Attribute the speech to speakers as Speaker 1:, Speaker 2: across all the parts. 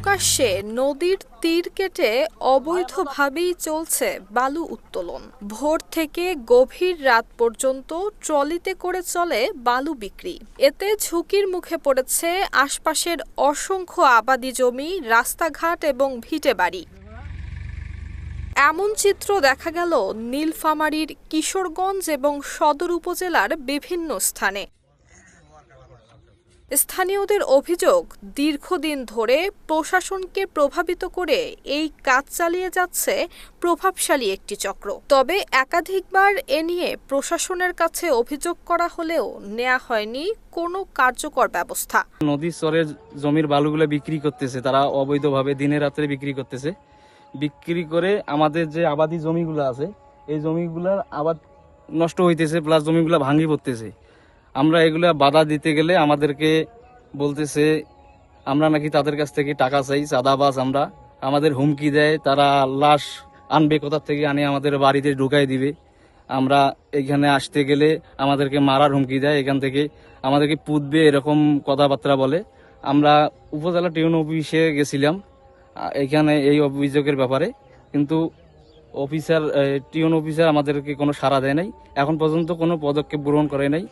Speaker 1: প্রকাশ্যে নদীর তীর কেটে অবৈধভাবেই চলছে বালু উত্তোলন। ভোর থেকে গভীর রাত পর্যন্ত ট্রলিতে করে চলে বালু বিক্রি। এতে ঝুঁকির মুখে পড়েছে আশপাশের অসংখ্য আবাদি জমি, রাস্তাঘাট এবং ভিটেবাড়ি। এমন চিত্র দেখা গেল নীলফামারীর কিশোরগঞ্জ এবং সদর উপজেলার বিভিন্ন স্থানে। স্থানীয়দের অভিযোগ, দীর্ঘদিন ধরে প্রশাসনকে প্রভাবিত করে এই কাজ চালিয়ে যাচ্ছে প্রভাবশালী একটি চক্র। তবে একাধিকবার এ নিয়ে প্রশাসনের কাছে অভিযোগ করা হলেও নেওয়া হয়নি কোনো কার্যকর ব্যবস্থা।
Speaker 2: নদীর চরের জমির বালুগুলো বিক্রি করতেছে, তারা অবৈধভাবে দিনে রাত্রে বিক্রি করতেছে। বিক্রি করে আমাদের যে আবাদি জমিগুলো আছে, এই জমিগুলোর আবাদ নষ্ট হইতেছে, প্লাস জমিগুলো ভাঙি পড়তেছে। আমরা এগুলা বাধা দিতে গেলে আমাদেরকে বলতেছে আমরা নাকি তাদের কাছ থেকে টাকা চাই, চাঁদাবাজ আমরা। আমাদের হুমকি দেয়, তারা লাশ আনবে, কোথার থেকে আনে আমাদের বাড়িতে ঢুকাই দিবে। আমরা এখানে আসতে গেলে আমাদেরকে মারার হুমকি দেয়, এখান থেকে আমাদেরকে পুঁতবে, এরকম কথাবার্তা বলে। আমরা উপজেলা টিউন অফিসে গেছিলাম এখানে এই অভিযোগের ব্যাপারে, কিন্তু টিউন অফিসার আমাদেরকে কোনো সাড়া দেয় নাই, এখন পর্যন্ত কোনো পদক্ষেপ গ্রহণ করে নাই।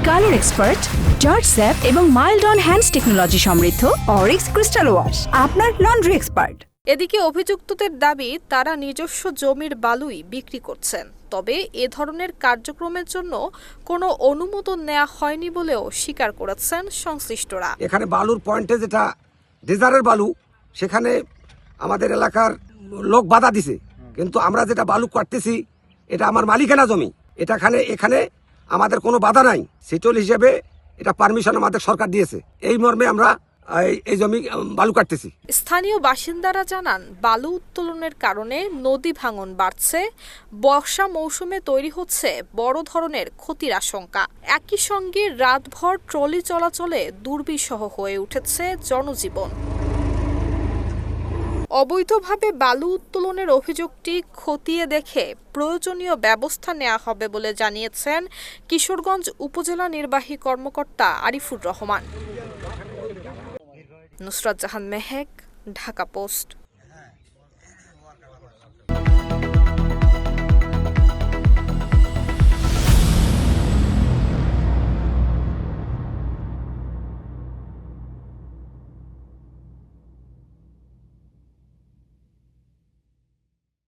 Speaker 3: কালার এক্সপার্ট, জর্জ স্যাপ এবং মাইল্ড অন হ্যান্ডস টেকনোলজি সমৃদ্ধ অরিক্স ক্রিস্টাল ওয়াশ আপনার লন্ড্রি এক্সপার্ট।
Speaker 1: এদিকে অভিযুক্তদের দাবি, তারা নিজস্ব জমির বালুই বিক্রি করছেন। তবে এ ধরনের কার্যক্রমের জন্য কোনো অনুমোদন নেওয়া হয়নি বলেও স্বীকার করেছেন সংশ্লিষ্টরা।
Speaker 4: এখানে বালুর পয়েন্টে যেটা ডেজারের বালু, সেখানে আমাদের এলাকার লোক বাধা দিছে, কিন্তু আমরা যেটা বালু কাটতেছি এটা আমার মালিকানা জমি। এখানে আমাদের কোনো বাধা নাই। সিটল হিসেবে এটা পারমিশন আমাদের সরকার দিয়েছে। এই মর্মে আমরা এই জমি বালু কাটতেছি।
Speaker 1: স্থানীয় বাসিন্দারা জানান, বালু উত্তোলনের কারণে নদী ভাঙন বাড়ছে, বর্ষা মৌসুমে তৈরি হচ্ছে বড় ধরনের ক্ষতির আশঙ্কা। একই সঙ্গে রাতভর ট্রলি চলাচলে দুর্বিষহ হয়ে উঠেছে জনজীবন। অবৈধভাবে বালু উত্তোলনের অভিযোগটি খতিয়ে দেখে প্রয়োজনীয় ব্যবস্থা নেওয়া হবে বলে জানিয়েছেন কিশোরগঞ্জ উপজেলা নির্বাহী কর্মকর্তা আরিফুর রহমান। নুসরাত জাহান মেহেক, ঢাকা পোস্ট।